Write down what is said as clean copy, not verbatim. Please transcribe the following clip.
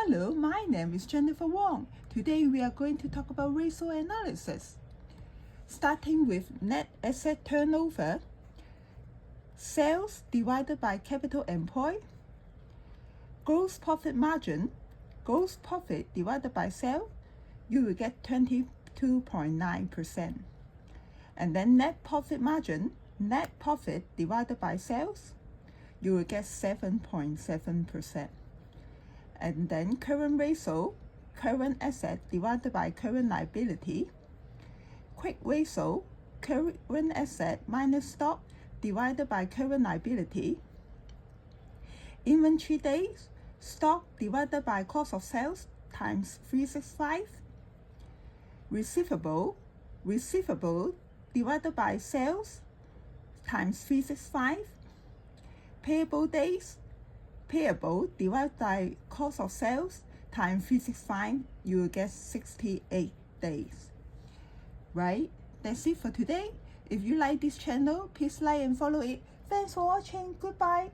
Hello, my name is Jennifer Wong. Today we are going to talk about ratio analysis. Starting with net asset turnover, sales divided by capital employed, gross profit margin, gross profit divided by sales, you will get 22.9%. And then net profit margin, net profit divided by sales, you will get 7.7%. And then current ratio, current asset divided by current liability, quick ratio, current asset minus stock divided by current liability, inventory days, stock divided by cost of sales times 365, receivable divided by sales times 365, payable days, payable divided by cost of sales times 365, you will get 68 days. Right? That's it for today. If you like this channel, please like and follow it. Thanks for watching. Goodbye.